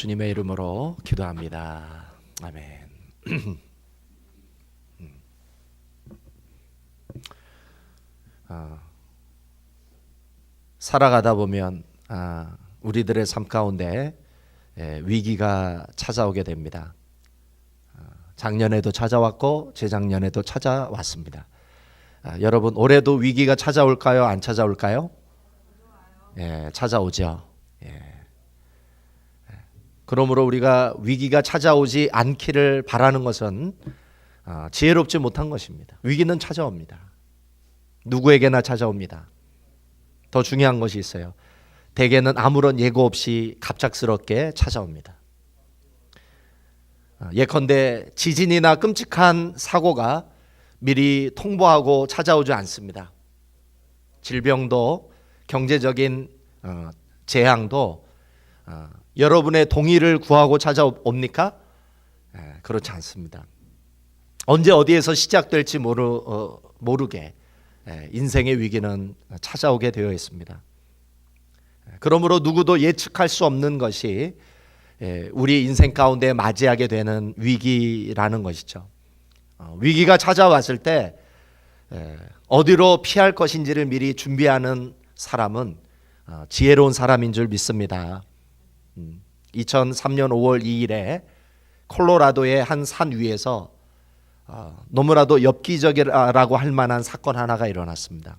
주님의 이름으로 기도합니다. 아멘. 살아가다 보면 우리들의 삶 가운데 위기가 찾아오게 됩니다. 작년에도 찾아왔고 재작년에도 찾아왔습니다. 여러분, 올해도 위기가 찾아올까요? 안 찾아올까요? 찾아오죠. 그러므로 우리가 위기가 찾아오지 않기를 바라는 것은 지혜롭지 못한 것입니다. 위기는 찾아옵니다. 누구에게나 찾아옵니다. 더 중요한 것이 있어요. 대개는 아무런 예고 없이 갑작스럽게 찾아옵니다. 예컨대 지진이나 끔찍한 사고가 미리 통보하고 찾아오지 않습니다. 질병도 경제적인 재앙도 여러분의 동의를 구하고 찾아옵니까? 그렇지 않습니다. 언제 어디에서 시작될지 모르게 인생의 위기는 찾아오게 되어 있습니다. 그러므로 누구도 예측할 수 없는 것이 우리 인생 가운데 맞이하게 되는 위기라는 것이죠. 위기가 찾아왔을 때 어디로 피할 것인지를 미리 준비하는 사람은 지혜로운 사람인 줄 믿습니다. 2003년 5월 2일에 콜로라도의 한 산 위에서 너무나도 엽기적이라고 할 만한 사건 하나가 일어났습니다.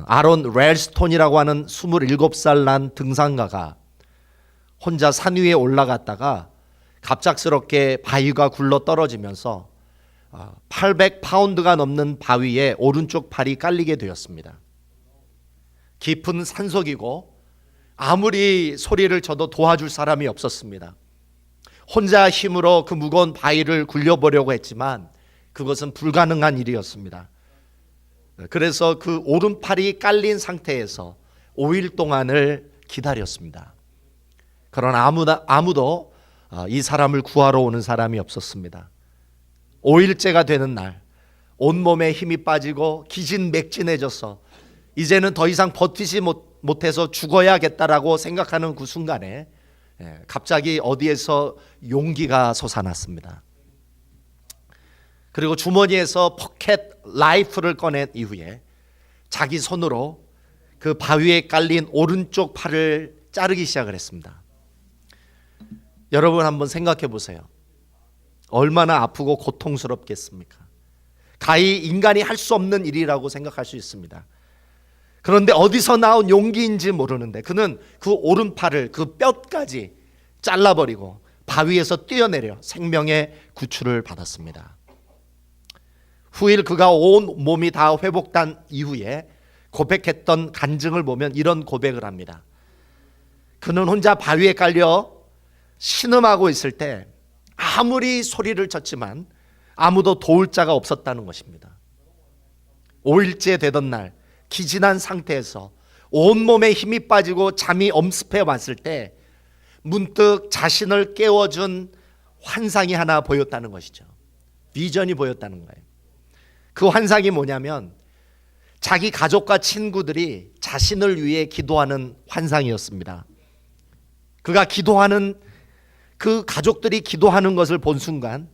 아론 렐스톤이라고 하는 27살 난 등산가가 혼자 산 위에 올라갔다가 갑작스럽게 바위가 굴러 떨어지면서 800파운드가 넘는 바위에 오른쪽 팔이 깔리게 되었습니다. 깊은 산속이고 아무리 소리를 쳐도 도와줄 사람이 없었습니다. 혼자 힘으로 그 무거운 바위를 굴려보려고 했지만 그것은 불가능한 일이었습니다. 그래서 그 오른팔이 깔린 상태에서 5일 동안을 기다렸습니다. 그러나 아무도 이 사람을 구하러 오는 사람이 없었습니다. 5일째가 되는 날 온몸에 힘이 빠지고 기진맥진해져서 이제는 더 이상 버티지 못해서 죽어야겠다라고 생각하는 그 순간에 갑자기 어디에서 용기가 솟아났습니다. 그리고 주머니에서 포켓 라이프를 꺼낸 이후에 자기 손으로 그 바위에 깔린 오른쪽 팔을 자르기 시작을 했습니다. 여러분 한번 생각해 보세요. 얼마나 아프고 고통스럽겠습니까? 가히 인간이 할 수 없는 일이라고 생각할 수 있습니다. 그런데 어디서 나온 용기인지 모르는데 그는 그 오른팔을 그 뼈까지 잘라버리고 바위에서 뛰어내려 생명의 구출을 받았습니다. 후일 그가 온 몸이 다 회복된 이후에 고백했던 간증을 보면 이런 고백을 합니다. 그는 혼자 바위에 깔려 신음하고 있을 때 아무리 소리를 쳤지만 아무도 도울 자가 없었다는 것입니다. 5일째 되던 날 기진한 상태에서 온몸에 힘이 빠지고 잠이 엄습해 왔을 때 문득 자신을 깨워준 환상이 하나 보였다는 것이죠. 비전이 보였다는 거예요. 그 환상이 뭐냐면 자기 가족과 친구들이 자신을 위해 기도하는 환상이었습니다. 그가 기도하는 그 가족들이 기도하는 것을 본 순간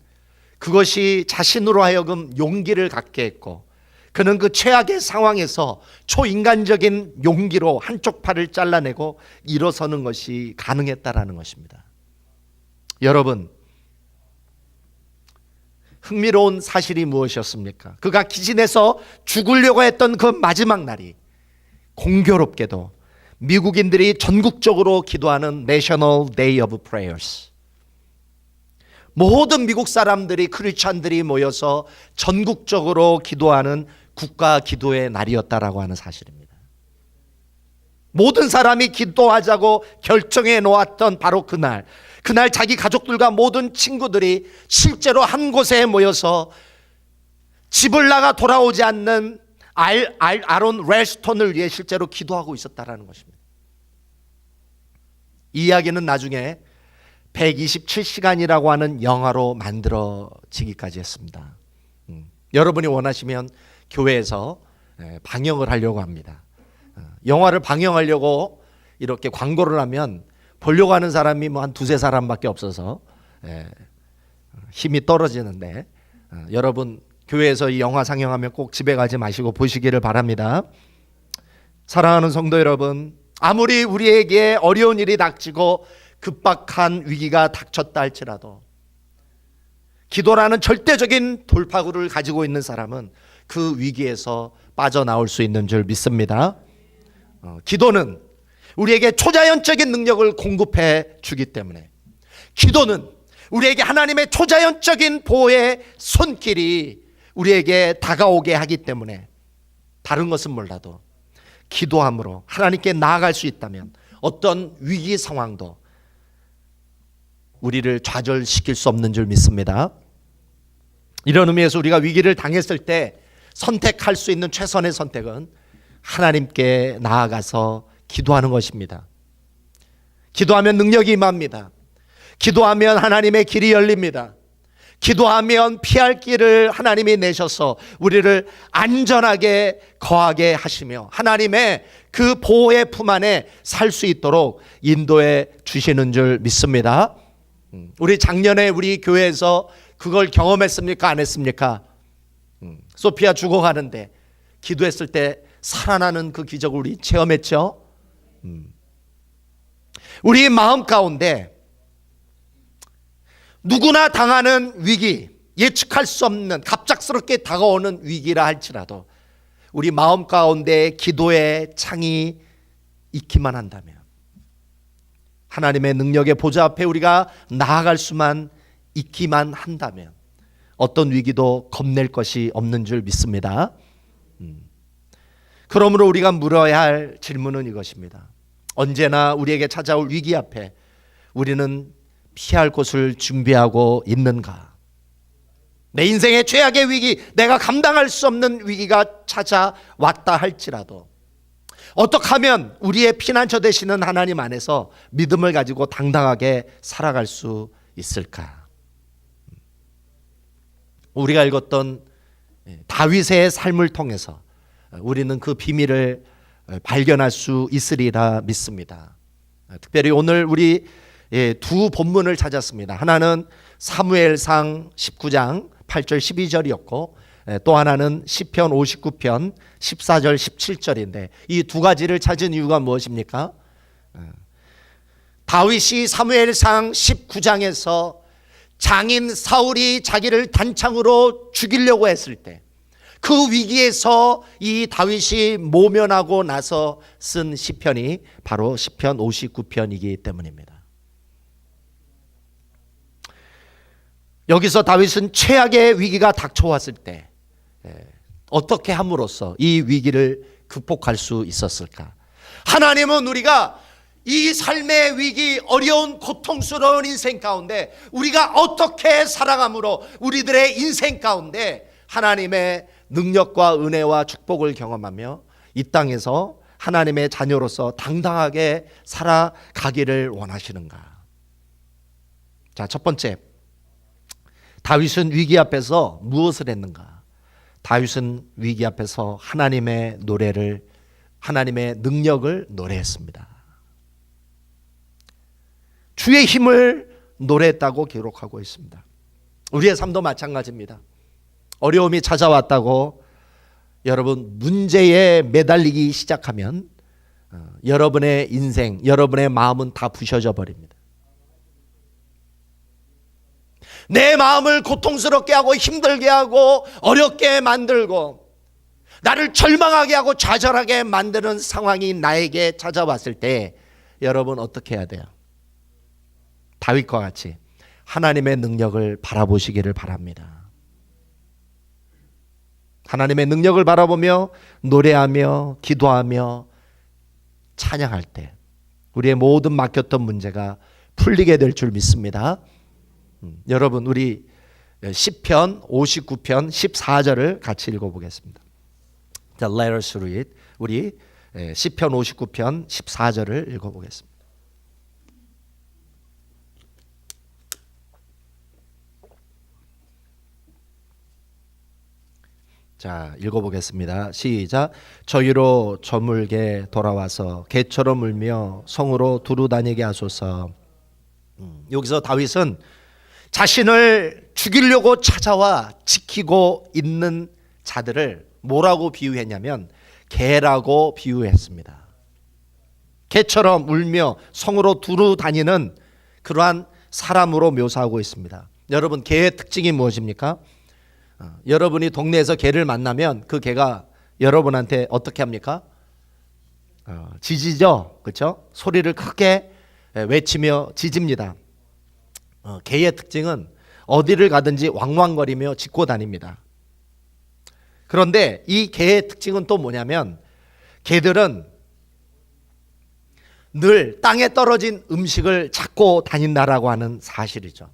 그것이 자신으로 하여금 용기를 갖게 했고 그는 그 최악의 상황에서 초인간적인 용기로 한쪽 팔을 잘라내고 일어서는 것이 가능했다라는 것입니다. 여러분, 흥미로운 사실이 무엇이었습니까? 그가 기진해서 죽으려고 했던 그 마지막 날이 공교롭게도 미국인들이 전국적으로 기도하는 National Day of Prayers, 모든 미국 사람들이 크리스찬들이 모여서 전국적으로 기도하는 국가 기도의 날이었다라고 하는 사실입니다. 모든 사람이 기도하자고 결정해 놓았던 바로 그날 자기 가족들과 모든 친구들이 실제로 한 곳에 모여서 집을 나가 돌아오지 않는 아론 렐스톤을 위해 실제로 기도하고 있었다라는 것입니다. 이 이야기는 나중에 127시간이라고 하는 영화로 만들어지기까지 했습니다. 여러분이 원하시면 교회에서 방영을 하려고 합니다. 영화를 방영하려고 이렇게 광고를 하면 보려고 하는 사람이 뭐 한 두세 사람밖에 없어서 힘이 떨어지는데 여러분 교회에서 이 영화 상영하면 꼭 집에 가지 마시고 보시기를 바랍니다. 사랑하는 성도 여러분, 아무리 우리에게 어려운 일이 닥치고 급박한 위기가 닥쳤다 할지라도 기도라는 절대적인 돌파구를 가지고 있는 사람은 그 위기에서 빠져나올 수 있는 줄 믿습니다. 기도는 우리에게 초자연적인 능력을 공급해 주기 때문에, 기도는 우리에게 하나님의 초자연적인 보호의 손길이 우리에게 다가오게 하기 때문에 다른 것은 몰라도 기도함으로 하나님께 나아갈 수 있다면 어떤 위기 상황도 우리를 좌절시킬 수 없는 줄 믿습니다. 이런 의미에서 우리가 위기를 당했을 때 선택할 수 있는 최선의 선택은 하나님께 나아가서 기도하는 것입니다. 기도하면 능력이 임합니다. 기도하면 하나님의 길이 열립니다. 기도하면 피할 길을 하나님이 내셔서 우리를 안전하게 거하게 하시며 하나님의 그 보호의 품 안에 살 수 있도록 인도해 주시는 줄 믿습니다. 우리 작년에 우리 교회에서 그걸 경험했습니까? 안 했습니까? 소피아 죽어가는데 기도했을 때 살아나는 그 기적을 우리 체험했죠. 우리 마음 가운데 누구나 당하는 위기, 예측할 수 없는 갑작스럽게 다가오는 위기라 할지라도 우리 마음 가운데 기도의 창이 있기만 한다면, 하나님의 능력의 보좌 앞에 우리가 나아갈 수만 있기만 한다면 어떤 위기도 겁낼 것이 없는 줄 믿습니다. 그러므로 우리가 물어야 할 질문은 이것입니다. 언제나 우리에게 찾아올 위기 앞에 우리는 피할 곳을 준비하고 있는가? 내 인생의 최악의 위기, 내가 감당할 수 없는 위기가 찾아왔다 할지라도 어떻게 하면 우리의 피난처 되시는 하나님 안에서 믿음을 가지고 당당하게 살아갈 수 있을까? 우리가 읽었던 다윗의 삶을 통해서 우리는 그 비밀을 발견할 수 있으리라 믿습니다. 특별히 오늘 우리 두 본문을 찾았습니다. 하나는 사무엘상 19장 8절 12절이었고 또 하나는 시편 59편 14절 17절인데 이 두 가지를 찾은 이유가 무엇입니까? 다윗이 사무엘상 19장에서 장인 사울이 자기를 단창으로 죽이려고 했을 때 그 위기에서 이 다윗이 모면하고 나서 쓴 시편이 바로 시편 59편이기 때문입니다. 여기서 다윗은 최악의 위기가 닥쳐왔을 때 어떻게 함으로써 이 위기를 극복할 수 있었을까? 하나님은 우리가 이 삶의 위기, 어려운 고통스러운 인생 가운데 우리가 어떻게 살아감으로 우리들의 인생 가운데 하나님의 능력과 은혜와 축복을 경험하며 이 땅에서 하나님의 자녀로서 당당하게 살아가기를 원하시는가? 자, 첫 번째, 다윗은 위기 앞에서 무엇을 했는가? 다윗은 위기 앞에서 하나님의 노래를, 하나님의 능력을 노래했습니다. 주의 힘을 노래했다고 기록하고 있습니다. 우리의 삶도 마찬가지입니다. 어려움이 찾아왔다고 여러분 문제에 매달리기 시작하면 여러분의 인생, 여러분의 마음은 다 부셔져 버립니다. 내 마음을 고통스럽게 하고 힘들게 하고 어렵게 만들고 나를 절망하게 하고 좌절하게 만드는 상황이 나에게 찾아왔을 때 여러분 어떻게 해야 돼요? 다윗과 같이 하나님의 능력을 바라보시기를 바랍니다. 하나님의 능력을 바라보며 노래하며 기도하며 찬양할 때 우리의 모든 막혔던 문제가 풀리게 될 줄 믿습니다. 여러분 우리 시편 59편 14절을 같이 읽어보겠습니다. 자, let us read. 우리 시편 59편 14절을 읽어보겠습니다. 자, 읽어보겠습니다. 시작. 저희로 저물게 돌아와서 개처럼 울며 성으로 두루 다니게 하소서. 여기서 다윗은 자신을 죽이려고 찾아와 지키고 있는 자들을 뭐라고 비유했냐면 개라고 비유했습니다. 개처럼 울며 성으로 두루 다니는 그러한 사람으로 묘사하고 있습니다. 여러분, 개의 특징이 무엇입니까? 여러분이 동네에서 개를 만나면 그 개가 여러분한테 어떻게 합니까? 짖죠, 그렇죠? 소리를 크게 외치며 짖습니다. 개의 특징은 어디를 가든지 왕왕거리며 짖고 다닙니다. 그런데 이 개의 특징은 또 뭐냐면 개들은 늘 땅에 떨어진 음식을 찾고 다닌다라고 하는 사실이죠.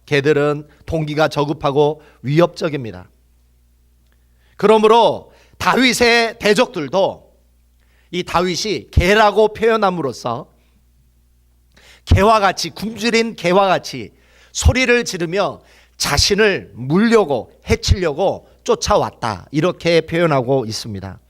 개들은 동기가 저급하고 위협적입니다. 그러므로 다윗의 대적들도 이 다윗이 개라고 표현함으로써 개와 같이, 굶주린 개와 같이 소리를 지르며 자신을 물려고 해치려고 쫓아왔다, 이렇게 표현하고 있습니다.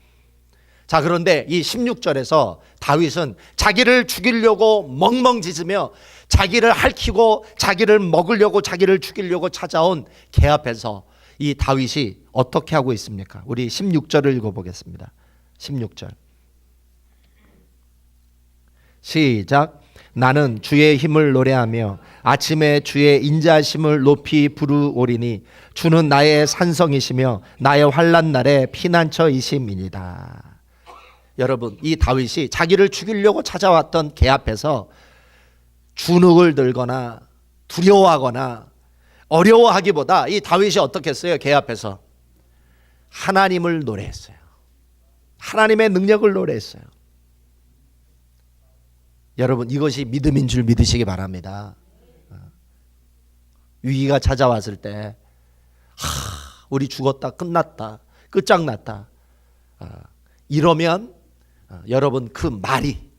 자, 그런데 이 16절에서 다윗은 자기를 죽이려고 멍멍 짖으며 자기를 핥히고 자기를 먹으려고, 자기를 죽이려고 찾아온 개 앞에서 이 다윗이 어떻게 하고 있습니까? 우리 16절을 읽어보겠습니다. 16절 시작. 나는 주의 힘을 노래하며 아침에 주의 인자심을 높이 부르오리니 주는 나의 산성이시며 나의 환난 날에 피난처이심이니이다. 여러분, 이 다윗이 자기를 죽이려고 찾아왔던 개 앞에서 주눅을 들거나 두려워하거나 어려워하기보다 이 다윗이 어떻게 했어요? 개 앞에서 하나님을 노래했어요. 하나님의 능력을 노래했어요. 여러분, 이것이 믿음인 줄 믿으시기 바랍니다. 위기가 찾아왔을 때 우리 죽었다, 끝났다, 끝장났다, 이러면 여러분, 그 말이,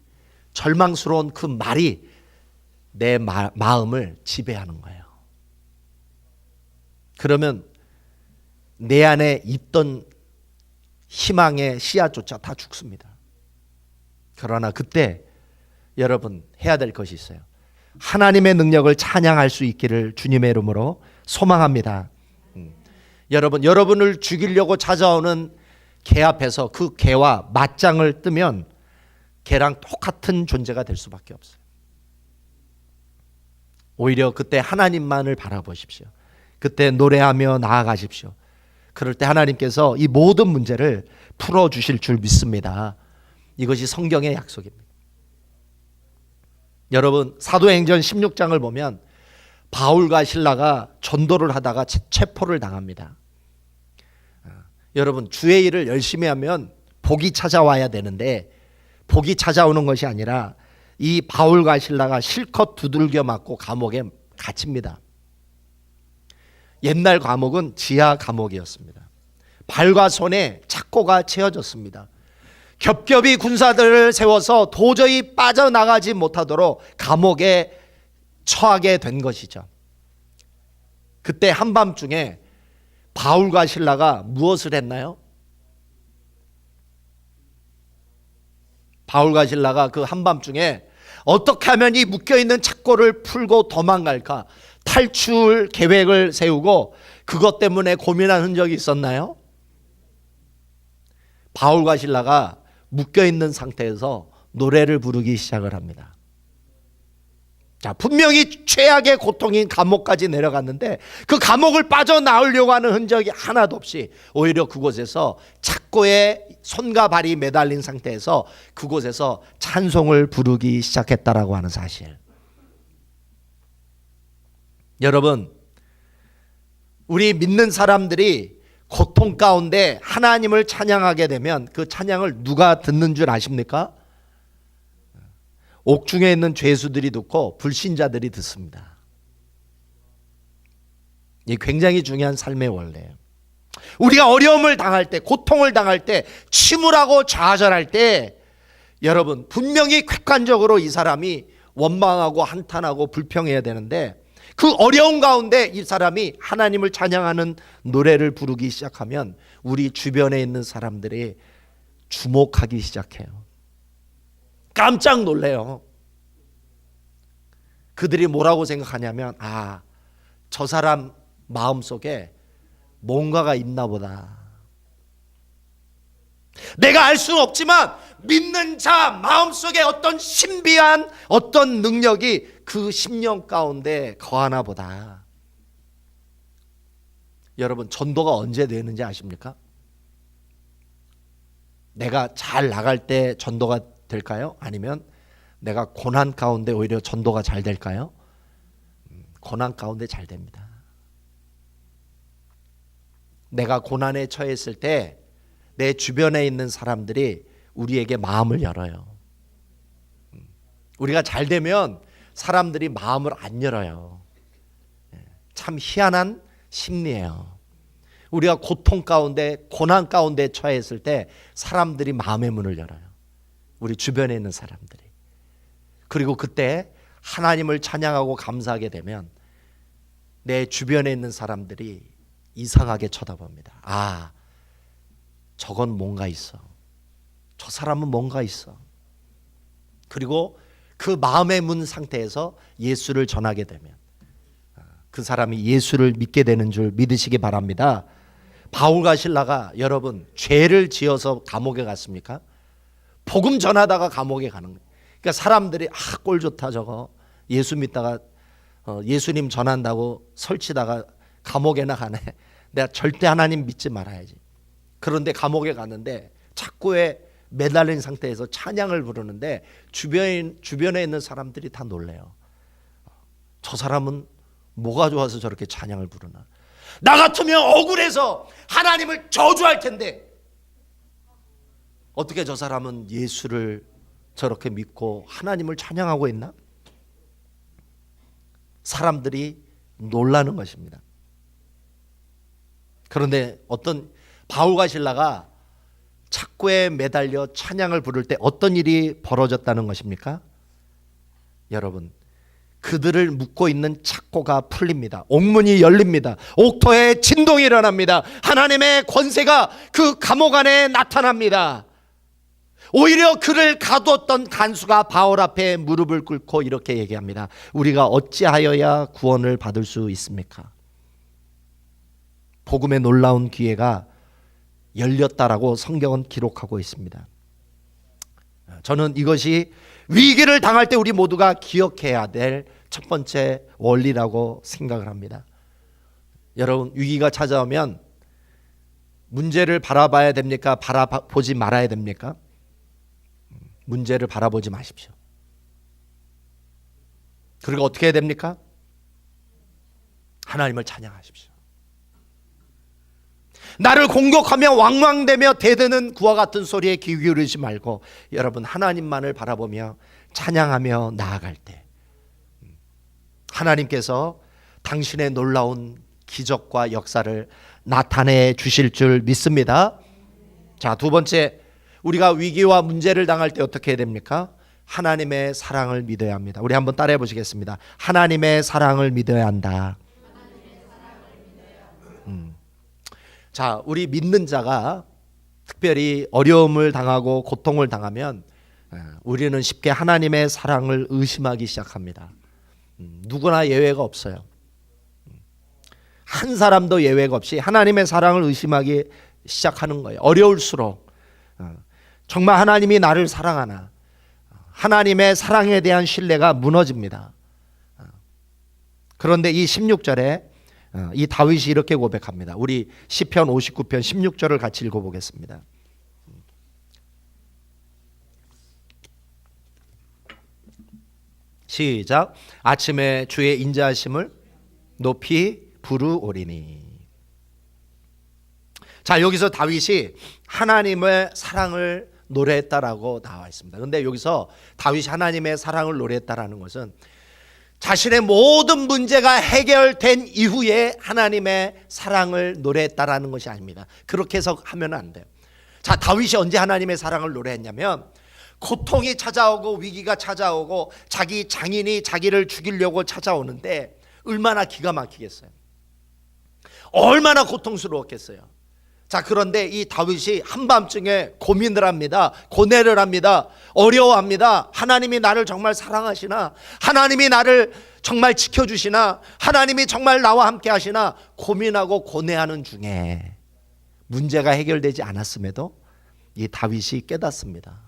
절망스러운 그 말이 내 마음을 지배하는 거예요. 그러면 내 안에 있던 희망의 씨앗조차 다 죽습니다. 그러나 그때 여러분 해야 될 것이 있어요. 하나님의 능력을 찬양할 수 있기를 주님의 이름으로 소망합니다. 여러분을 죽이려고 찾아오는 개 앞에서 그 개와 맞짱을 뜨면 개랑 똑같은 존재가 될 수밖에 없어요. 오히려 그때 하나님만을 바라보십시오. 그때 노래하며 나아가십시오. 그럴 때 하나님께서 이 모든 문제를 풀어주실 줄 믿습니다. 이것이 성경의 약속입니다. 여러분, 사도행전 16장을 보면 바울과 실라가 전도를 하다가 체포를 당합니다. 여러분, 주의 일을 열심히 하면 복이 찾아와야 되는데 복이 찾아오는 것이 아니라 이 바울과 실라가 실컷 두들겨 맞고 감옥에 갇힙니다. 옛날 감옥은 지하 감옥이었습니다. 발과 손에 착고가 채워졌습니다. 겹겹이 군사들을 세워서 도저히 빠져나가지 못하도록 감옥에 처하게 된 것이죠. 그때 한밤중에 바울과 실라가 무엇을 했나요? 바울과 실라가 그 한밤중에 어떻게 하면 이 묶여있는 착고를 풀고 도망갈까 탈출 계획을 세우고 그것 때문에 고민한 흔적이 있었나요? 바울과 실라가 묶여있는 상태에서 노래를 부르기 시작을 합니다. 자, 분명히 최악의 고통인 감옥까지 내려갔는데 그 감옥을 빠져나오려고 하는 흔적이 하나도 없이 오히려 그곳에서 착고에 손과 발이 매달린 상태에서 그곳에서 찬송을 부르기 시작했다라고 하는 사실. 여러분, 우리 믿는 사람들이 고통 가운데 하나님을 찬양하게 되면 그 찬양을 누가 듣는 줄 아십니까? 옥중에 있는 죄수들이 듣고 불신자들이 듣습니다. 이 굉장히 중요한 삶의 원리예요. 우리가 어려움을 당할 때, 고통을 당할 때, 침울하고 좌절할 때 여러분 분명히 객관적으로 이 사람이 원망하고 한탄하고 불평해야 되는데 그 어려운 가운데 이 사람이 하나님을 찬양하는 노래를 부르기 시작하면 우리 주변에 있는 사람들이 주목하기 시작해요. 깜짝 놀래요. 그들이 뭐라고 생각하냐면, 아, 저 사람 마음속에 뭔가가 있나 보다. 내가 알 수는 없지만 믿는 자 마음속에 어떤 신비한 어떤 능력이 그 심령 가운데 거하나 보다. 여러분, 전도가 언제 되는지 아십니까? 내가 잘 나갈 때 전도가 될까요? 아니면 내가 고난 가운데 오히려 전도가 잘 될까요? 고난 가운데 잘 됩니다. 내가 고난에 처했을 때 내 주변에 있는 사람들이 우리에게 마음을 열어요. 우리가 잘 되면 사람들이 마음을 안 열어요. 참 희한한 심리예요. 우리가 고통 가운데, 고난 가운데 처했을 때 사람들이 마음의 문을 열어요. 우리 주변에 있는 사람들이. 그리고 그때 하나님을 찬양하고 감사하게 되면 내 주변에 있는 사람들이 이상하게 쳐다봅니다. 아, 저건 뭔가 있어. 저 사람은 뭔가 있어. 그리고 그 마음의 문 상태에서 예수를 전하게 되면 그 사람이 예수를 믿게 되는 줄 믿으시기 바랍니다. 바울과 실라가 여러분 죄를 지어서 감옥에 갔습니까? 복음 전하다가 감옥에 가는 거예요. 그러니까 사람들이 꼴 좋다 저거. 예수 믿다가 예수님 전한다고 설치다가 감옥에나 가네. 내가 절대 하나님 믿지 말아야지. 그런데 감옥에 갔는데 착고에 매달린 상태에서 찬양을 부르는데 주변에 있는 사람들이 다 놀래요. 저 사람은 뭐가 좋아서 저렇게 찬양을 부르나. 나 같으면 억울해서 하나님을 저주할 텐데 어떻게 저 사람은 예수를 저렇게 믿고 하나님을 찬양하고 있나? 사람들이 놀라는 것입니다. 그런데 어떤 바울과 실라가 착고에 매달려 찬양을 부를 때 어떤 일이 벌어졌다는 것입니까? 여러분, 그들을 묶고 있는 착고가 풀립니다. 옥문이 열립니다. 옥토에 진동이 일어납니다. 하나님의 권세가 그 감옥 안에 나타납니다. 오히려 그를 가두었던 간수가 바울 앞에 무릎을 꿇고 이렇게 얘기합니다. 우리가 어찌하여야 구원을 받을 수 있습니까? 복음의 놀라운 기회가 열렸다라고 성경은 기록하고 있습니다. 저는 이것이 위기를 당할 때 우리 모두가 기억해야 될 첫 번째 원리라고 생각을 합니다. 여러분, 위기가 찾아오면 문제를 바라봐야 됩니까? 바라보지 말아야 됩니까? 문제를 바라보지 마십시오. 그리고 어떻게 해야 됩니까? 하나님을 찬양하십시오. 나를 공격하며 왕왕대며 대드는 구와 같은 소리에 귀 기울이지 말고 여러분 하나님만을 바라보며 찬양하며 나아갈 때 하나님께서 당신의 놀라운 기적과 역사를 나타내 주실 줄 믿습니다. 자, 두 번째, 우리가 위기와 문제를 당할 때 어떻게 해야 됩니까? 하나님의 사랑을 믿어야 합니다. 우리 한번 따라해 보시겠습니다. 하나님의 사랑을 믿어야 한다. 자, 우리 믿는 자가 특별히 어려움을 당하고 고통을 당하면 우리는 쉽게 하나님의 사랑을 의심하기 시작합니다. 누구나 예외가 없어요. 한 사람도 예외가 없이 하나님의 사랑을 의심하기 시작하는 거예요. 어려울수록 정말 하나님이 나를 사랑하나, 하나님의 사랑에 대한 신뢰가 무너집니다. 그런데 이 16절에 이 다윗이 이렇게 고백합니다. 우리 시편 59편 16절을 같이 읽어보겠습니다. 시작. 아침에 주의 인자하심을 높이 부르오리니. 자, 여기서 다윗이 하나님의 사랑을 노래했다라고 나와 있습니다. 그런데 여기서 다윗이 하나님의 사랑을 노래했다라는 것은 자신의 모든 문제가 해결된 이후에 하나님의 사랑을 노래했다라는 것이 아닙니다. 그렇게 해석하면 안 돼요. 자, 다윗이 언제 하나님의 사랑을 노래했냐면 고통이 찾아오고 위기가 찾아오고 자기 장인이 자기를 죽이려고 찾아오는데 얼마나 기가 막히겠어요. 얼마나 고통스러웠겠어요. 자, 그런데 이 다윗이 한밤중에 고민을 합니다. 고뇌를 합니다. 어려워합니다. 하나님이 나를 정말 사랑하시나? 하나님이 나를 정말 지켜주시나? 하나님이 정말 나와 함께 하시나? 고민하고 고뇌하는 중에 문제가 해결되지 않았음에도 이 다윗이 깨닫습니다.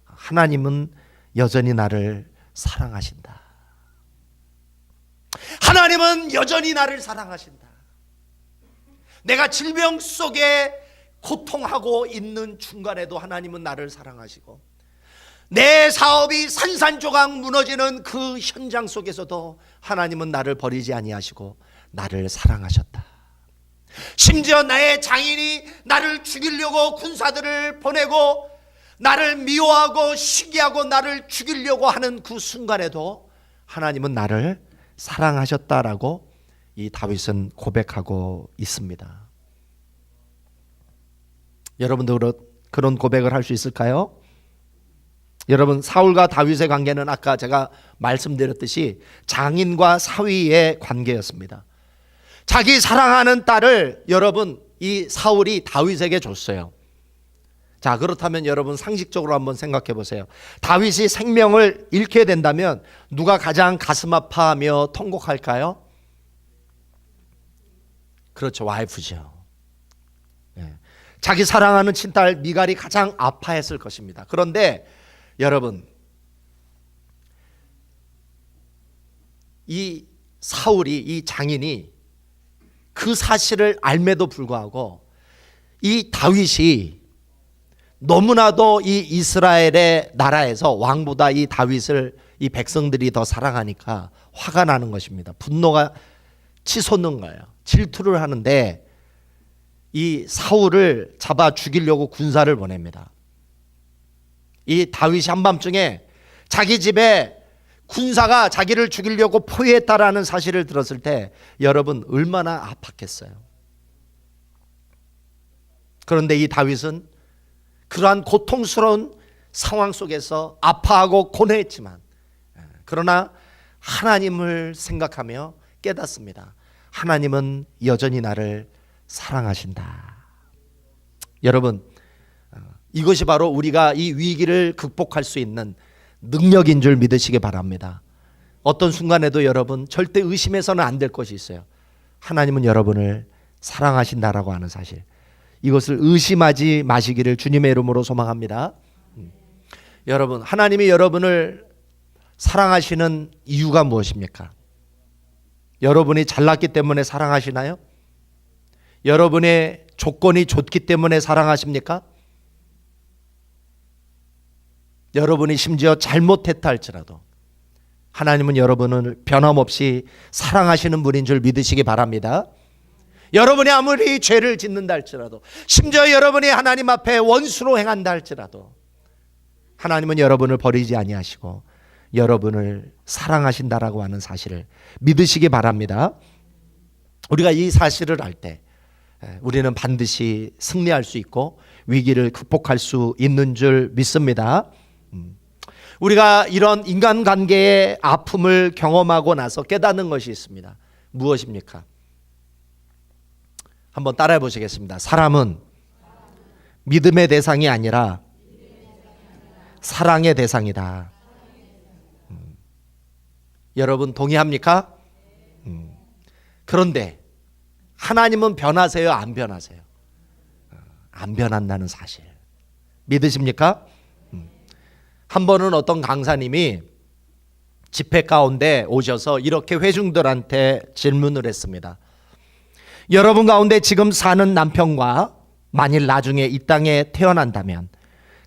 하나님은 여전히 나를 사랑하신다. 하나님은 여전히 나를 사랑하신다. 내가 질병 속에 고통하고 있는 중간에도 하나님은 나를 사랑하시고, 내 사업이 산산조각 무너지는 그 현장 속에서도 하나님은 나를 버리지 아니하시고 나를 사랑하셨다. 심지어 나의 장인이 나를 죽이려고 군사들을 보내고 나를 미워하고 시기하고 나를 죽이려고 하는 그 순간에도 하나님은 나를 사랑하셨다라고 이 다윗은 고백하고 있습니다. 여러분도 그런 고백을 할 수 있을까요? 여러분, 사울과 다윗의 관계는 아까 제가 말씀드렸듯이 장인과 사위의 관계였습니다. 자기 사랑하는 딸을 여러분 이 사울이 다윗에게 줬어요. 자, 그렇다면 여러분 상식적으로 한번 생각해 보세요. 다윗이 생명을 잃게 된다면 누가 가장 가슴 아파하며 통곡할까요? 그렇죠, 와이프죠. 네. 자기 사랑하는 친딸 미갈이 가장 아파했을 것입니다. 그런데 여러분, 이 사울이, 이 장인이 그 사실을 알매도 불구하고 이 다윗이 너무나도 이 이스라엘의 나라에서 왕보다 이 다윗을 이 백성들이 더 사랑하니까 화가 나는 것입니다. 분노가 치솟는 거예요. 질투를 하는데 이 사울을 잡아 죽이려고 군사를 보냅니다. 이 다윗이 한밤중에 자기 집에 군사가 자기를 죽이려고 포위했다라는 사실을 들었을 때 여러분 얼마나 아팠겠어요. 그런데 이 다윗은 그러한 고통스러운 상황 속에서 아파하고 고뇌했지만 그러나 하나님을 생각하며 깨닫습니다. 하나님은 여전히 나를 사랑하신다. 여러분, 이것이 바로 우리가 이 위기를 극복할 수 있는 능력인 줄 믿으시기 바랍니다. 어떤 순간에도 여러분 절대 의심해서는 안 될 것이 있어요. 하나님은 여러분을 사랑하신다라고 하는 사실, 이것을 의심하지 마시기를 주님의 이름으로 소망합니다. 여러분, 하나님이 여러분을 사랑하시는 이유가 무엇입니까? 여러분이 잘났기 때문에 사랑하시나요? 여러분의 조건이 좋기 때문에 사랑하십니까? 여러분이 심지어 잘못했다 할지라도 하나님은 여러분을 변함없이 사랑하시는 분인 줄 믿으시기 바랍니다. 여러분이 아무리 죄를 짓는다 할지라도, 심지어 여러분이 하나님 앞에 원수로 행한다 할지라도 하나님은 여러분을 버리지 아니하시고 여러분을 사랑하신다라고 하는 사실을 믿으시기 바랍니다. 우리가 이 사실을 알 때 우리는 반드시 승리할 수 있고 위기를 극복할 수 있는 줄 믿습니다. 우리가 이런 인간관계의 아픔을 경험하고 나서 깨닫는 것이 있습니다. 무엇입니까? 한번 따라해 보시겠습니다. 사람은 믿음의 대상이 아니라 사랑의 대상이다. 여러분 동의합니까? 그런데 하나님은 변하세요? 안 변하세요? 안 변한다는 사실 믿으십니까? 한 번은 어떤 강사님이 집회 가운데 오셔서 이렇게 회중들한테 질문을 했습니다. 여러분 가운데 지금 사는 남편과 만일 나중에 이 땅에 태어난다면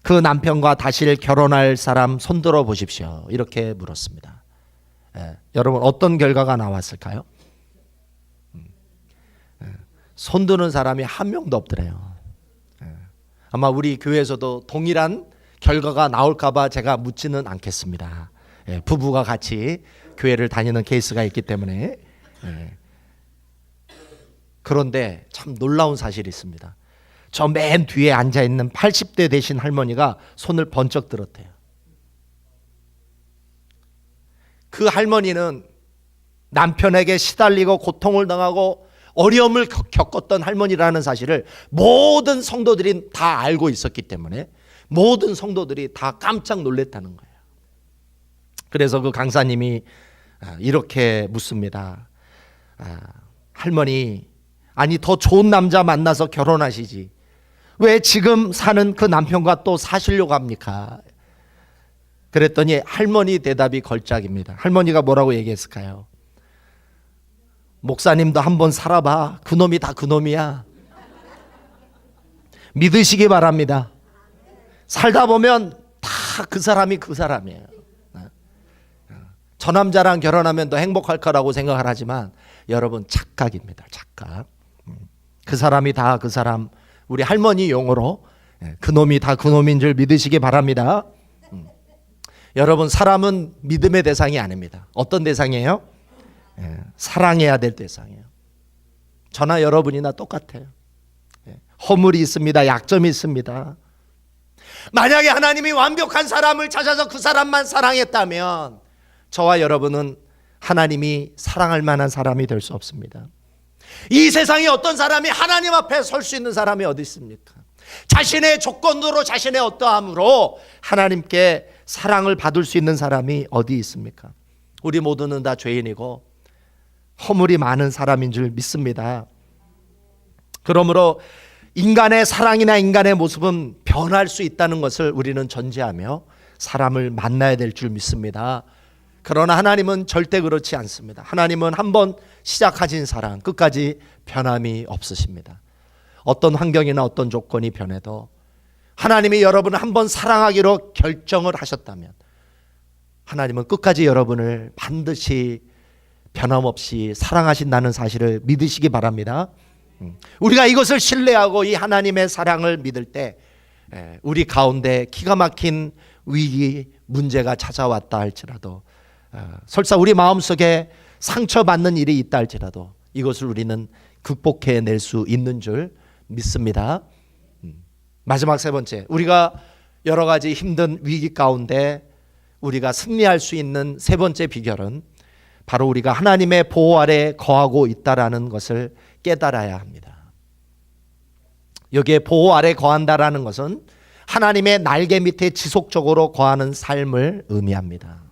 그 남편과 다시 결혼할 사람 손들어 보십시오. 이렇게 물었습니다. 여러분 어떤 결과가 나왔을까요? 손드는 사람이 한 명도 없더래요. 아마 우리 교회에서도 동일한 결과가 나올까 봐 제가 묻지는 않겠습니다. 부부가 같이 교회를 다니는 케이스가 있기 때문에. 그런데 참 놀라운 사실이 있습니다. 저 맨 뒤에 앉아있는 80대 되신 할머니가 손을 번쩍 들었대요. 그 할머니는 남편에게 시달리고 고통을 당하고 어려움을 겪었던 할머니라는 사실을 모든 성도들이 다 알고 있었기 때문에 모든 성도들이 다 깜짝 놀랐다는 거예요. 그래서 그 강사님이 이렇게 묻습니다. 할머니, 아니 더 좋은 남자 만나서 결혼하시지 왜 지금 사는 그 남편과 또 사시려고 합니까? 그랬더니 할머니 대답이 걸작입니다. 할머니가 뭐라고 얘기했을까요? 목사님도 한번 살아봐. 그놈이 다 그놈이야. 믿으시기 바랍니다. 살다 보면 다 그 사람이 그 사람이에요. 저 남자랑 결혼하면 더 행복할 거라고 생각을 하지만 여러분 착각입니다. 착각. 그 사람이 다 그 사람, 우리 할머니 용어로 그놈이 다 그놈인 줄 믿으시기 바랍니다. 여러분 사람은 믿음의 대상이 아닙니다. 어떤 대상이에요? 사랑해야 될 대상이에요. 저나 여러분이나 똑같아요. 허물이 있습니다. 약점이 있습니다. 만약에 하나님이 완벽한 사람을 찾아서 그 사람만 사랑했다면 저와 여러분은 하나님이 사랑할 만한 사람이 될 수 없습니다. 이 세상에 어떤 사람이 하나님 앞에 설 수 있는 사람이 어디 있습니까? 자신의 조건으로 자신의 어떠함으로 하나님께 사랑을 받을 수 있는 사람이 어디 있습니까? 우리 모두는 다 죄인이고 허물이 많은 사람인 줄 믿습니다. 그러므로 인간의 사랑이나 인간의 모습은 변할 수 있다는 것을 우리는 전제하며 사람을 만나야 될 줄 믿습니다. 그러나 하나님은 절대 그렇지 않습니다. 하나님은 한번 시작하신 사랑 끝까지 변함이 없으십니다. 어떤 환경이나 어떤 조건이 변해도 하나님이 여러분을 한번 사랑하기로 결정을 하셨다면 하나님은 끝까지 여러분을 반드시 변함없이 사랑하신다는 사실을 믿으시기 바랍니다. 우리가 이것을 신뢰하고 이 하나님의 사랑을 믿을 때 우리 가운데 기가 막힌 위기 문제가 찾아왔다 할지라도 설사 우리 마음속에 상처받는 일이 있다 할지라도 이것을 우리는 극복해낼 수 있는 줄 믿습니다. 마지막 세 번째, 우리가 여러 가지 힘든 위기 가운데 우리가 승리할 수 있는 세 번째 비결은 바로 우리가 하나님의 보호 아래 거하고 있다라는 것을 깨달아야 합니다. 여기에 보호 아래 거한다라는 것은 하나님의 날개 밑에 지속적으로 거하는 삶을 의미합니다.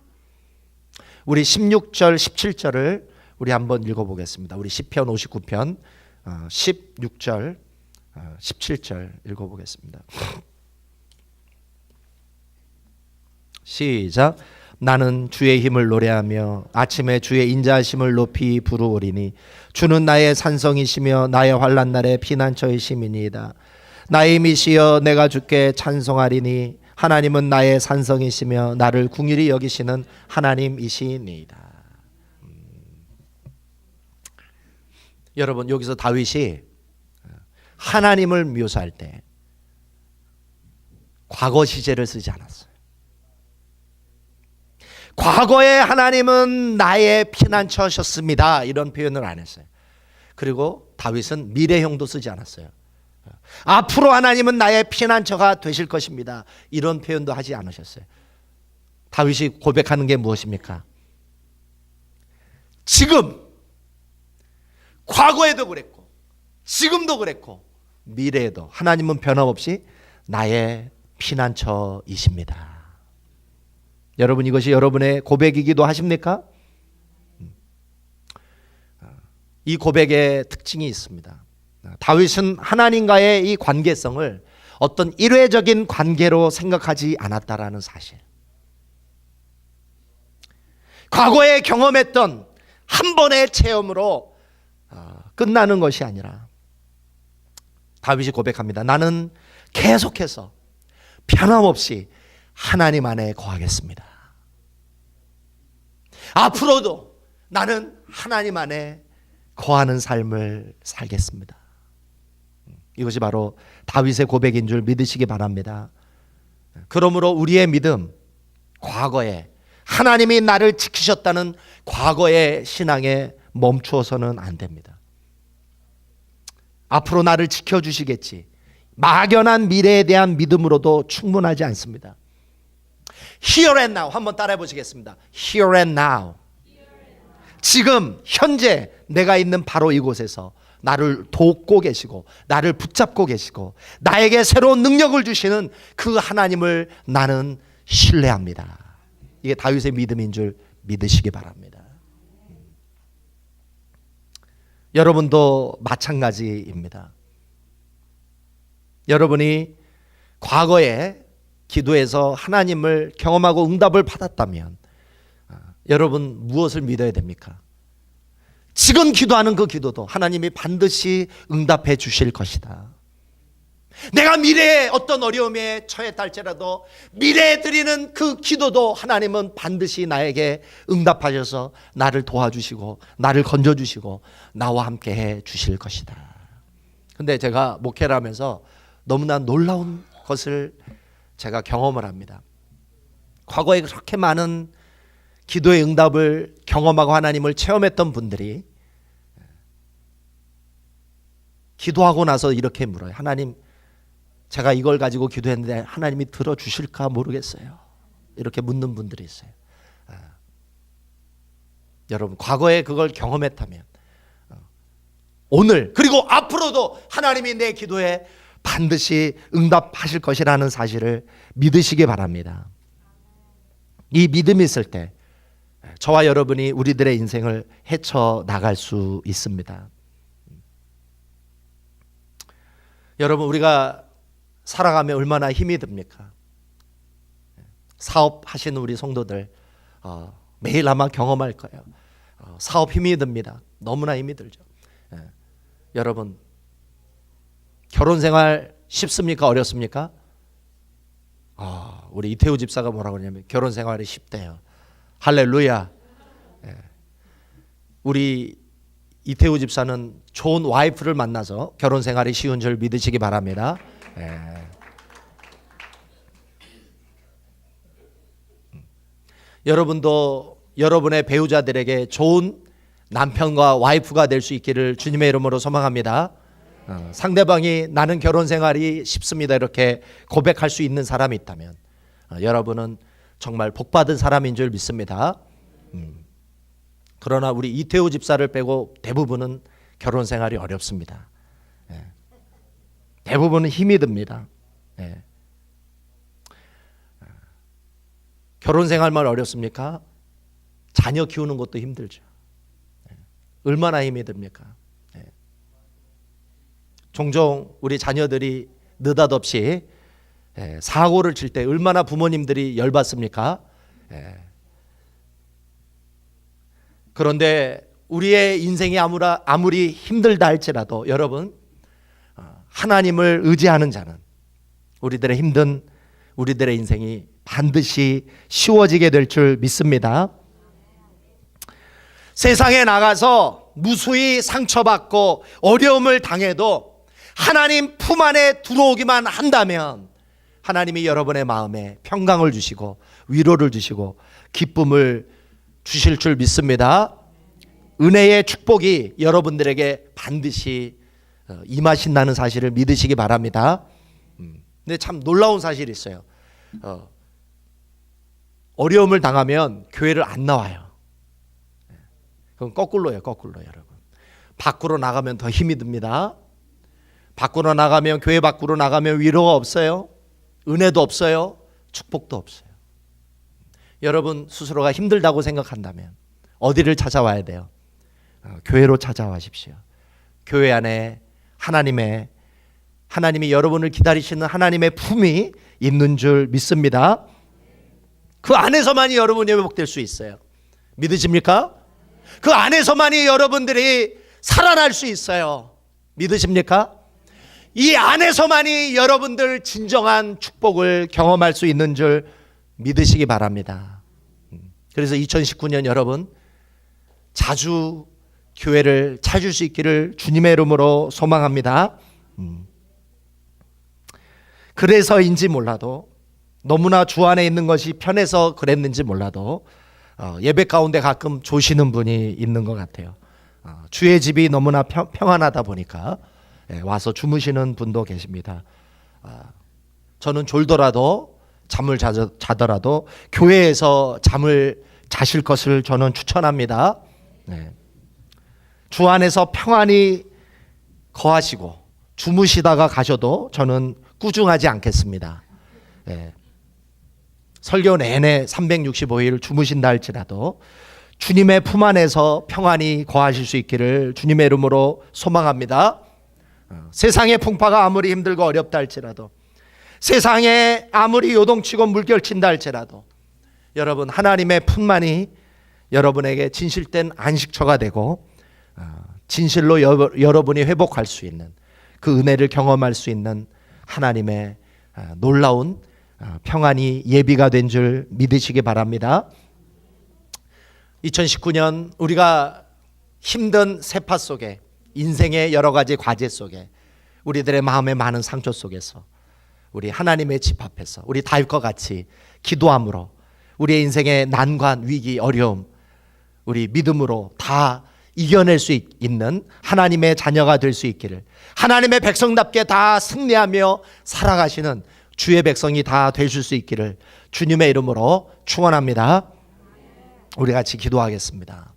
우리 16절 17절을 우리 한번 읽어보겠습니다. 우리 시편 59편 16절 17절 읽어보겠습니다. 시작. 나는 주의 힘을 노래하며 아침에 주의 인자하심을 높이 부르오리니 주는 나의 산성이시며 나의 환난 날의 피난처이심이니이다. 나의 힘이시여 내가 주께 찬송하리니 하나님은 나의 산성이시며 나를 긍휼히 여기시는 하나님이시니이다. 여러분 여기서 다윗이 하나님을 묘사할 때 과거 시제를 쓰지 않았어요. 과거에 하나님은 나의 피난처셨습니다 이런 표현을 안 했어요. 그리고 다윗은 미래형도 쓰지 않았어요. 앞으로 하나님은 나의 피난처가 되실 것입니다 이런 표현도 하지 않으셨어요. 다윗이 고백하는 게 무엇입니까? 지금, 과거에도 그랬고 지금도 그랬고 미래에도 하나님은 변함없이 나의 피난처이십니다. 여러분 이것이 여러분의 고백이기도 하십니까? 이 고백의 특징이 있습니다. 다윗은 하나님과의 이 관계성을 어떤 일회적인 관계로 생각하지 않았다라는 사실. 과거에 경험했던 한 번의 체험으로 끝나는 것이 아니라 다윗이 고백합니다. 나는 계속해서 변함없이 하나님 안에 거하겠습니다. 앞으로도 나는 하나님 안에 거하는 삶을 살겠습니다. 이것이 바로 다윗의 고백인 줄 믿으시기 바랍니다. 그러므로 우리의 믿음, 과거에 하나님이 나를 지키셨다는 과거의 신앙에 멈추어서는 안 됩니다. 앞으로 나를 지켜주시겠지, 막연한 미래에 대한 믿음으로도 충분하지 않습니다. Here and now 한번 따라해 보시겠습니다. Here and now. 지금 현재 내가 있는 바로 이곳에서 나를 돕고 계시고 나를 붙잡고 계시고 나에게 새로운 능력을 주시는 그 하나님을 나는 신뢰합니다. 이게 다윗의 믿음인 줄 믿으시기 바랍니다. 여러분도 마찬가지입니다. 여러분이 과거에 기도해서 하나님을 경험하고 응답을 받았다면 여러분 무엇을 믿어야 됩니까? 지금 기도하는 그 기도도 하나님이 반드시 응답해 주실 것이다. 내가 미래에 어떤 어려움에 처했다 할지라도 미래에 드리는 그 기도도 하나님은 반드시 나에게 응답하셔서 나를 도와주시고 나를 건져주시고 나와 함께 해 주실 것이다. 근데 제가 목회를 하면서 너무나 놀라운 것을 제가 경험을 합니다. 과거에 그렇게 많은 기도의 응답을 경험하고 하나님을 체험했던 분들이 기도하고 나서 이렇게 물어요. 하나님, 제가 이걸 가지고 기도했는데 하나님이 들어주실까 모르겠어요. 이렇게 묻는 분들이 있어요. 여러분, 과거에 그걸 경험했다면 오늘 그리고 앞으로도 하나님이 내 기도에 반드시 응답하실 것이라는 사실을 믿으시기 바랍니다. 이 믿음이 있을 때 저와 여러분이 우리들의 인생을 헤쳐나갈 수 있습니다. 여러분, 우리가 살아가면 얼마나 힘이 듭니까? 사업하시는 우리 성도들 매일 아마 경험할 거예요. 사업 힘이 듭니다. 너무나 힘이 들죠. 여러분, 결혼 생활 쉽습니까? 어렵습니까? 우리 이태우 집사가 뭐라고 그러냐면 결혼 생활이 쉽대요. 할렐루야. 우리 이태우 집사는 좋은 와이프를 만나서 결혼 생활이 쉬운 줄 믿으시기 바랍니다. 여러분도 여러분의 배우자들에게 좋은 남편과 와이프가 될 수 있기를 주님의 이름으로 소망합니다. 상대방이 나는 결혼 생활이 쉽습니다 이렇게 고백할 수 있는 사람이 있다면 여러분은 정말 복받은 사람인 줄 믿습니다. 그러나 우리 이태우 집사를 빼고 대부분은 결혼 생활이 어렵습니다. 대부분은 힘이 듭니다. 결혼 생활만 어렵습니까? 자녀 키우는 것도 힘들죠. 얼마나 힘이 듭니까? 종종 우리 자녀들이 느닷없이 사고를 칠 때 얼마나 부모님들이 열받습니까? 그런데 우리의 인생이 아무리 힘들다 할지라도 여러분, 하나님을 의지하는 자는 우리들의 힘든 우리들의 인생이 반드시 쉬워지게 될 줄 믿습니다. 세상에 나가서 무수히 상처받고 어려움을 당해도 하나님 품 안에 들어오기만 한다면 하나님이 여러분의 마음에 평강을 주시고 위로를 주시고 기쁨을 주실 줄 믿습니다. 은혜의 축복이 여러분들에게 반드시 임하신다는 사실을 믿으시기 바랍니다. 근데 참 놀라운 사실이 있어요. 어려움을 당하면 교회를 안 나와요. 그건 거꾸로예요. 거꾸로 여러분. 밖으로 나가면 더 힘이 듭니다. 밖으로 나가면, 교회 밖으로 나가면 위로가 없어요. 은혜도 없어요. 축복도 없어요. 여러분 스스로가 힘들다고 생각한다면 어디를 찾아와야 돼요? 교회로 찾아와십시오. 교회 안에 하나님이 여러분을 기다리시는 하나님의 품이 있는 줄 믿습니다. 그 안에서만이 여러분이 회복될 수 있어요. 믿으십니까? 그 안에서만이 여러분들이 살아날 수 있어요. 믿으십니까? 이 안에서만이 여러분들 진정한 축복을 경험할 수 있는 줄 믿으시기 바랍니다. 그래서 2019년 여러분 자주 교회를 찾을 수 있기를 주님의 이름으로 소망합니다. 그래서인지 몰라도, 너무나 주 안에 있는 것이 편해서 그랬는지 몰라도 예배 가운데 가끔 조시는 분이 있는 것 같아요. 주의 집이 너무나 평안하다 보니까 와서 주무시는 분도 계십니다. 저는 졸더라도 잠을 자더라도 교회에서 잠을 자실 것을 저는 추천합니다. 네. 주 안에서 평안히 거하시고 주무시다가 가셔도 저는 꾸중하지 않겠습니다. 네. 설교 내내 365일 주무신다 할지라도 주님의 품 안에서 평안히 거하실 수 있기를 주님의 이름으로 소망합니다. 세상의 풍파가 아무리 힘들고 어렵다 할지라도, 세상에 아무리 요동치고 물결친다 할지라도 여러분 하나님의 품만이 여러분에게 진실된 안식처가 되고 진실로 여러분이 회복할 수 있는 그 은혜를 경험할 수 있는 하나님의 놀라운 평안이 예비가 된 줄 믿으시기 바랍니다. 2019년 우리가 힘든 세파 속에, 인생의 여러 가지 과제 속에, 우리들의 마음의 많은 상처 속에서 우리 하나님의 집 앞에서 우리 다윗과 같이 기도함으로 우리의 인생의 난관, 위기, 어려움 우리 믿음으로 다 이겨낼 수 있는 하나님의 자녀가 될 수 있기를, 하나님의 백성답게 다 승리하며 살아가시는 주의 백성이 다 되실 수 있기를 주님의 이름으로 축원합니다. 우리 같이 기도하겠습니다.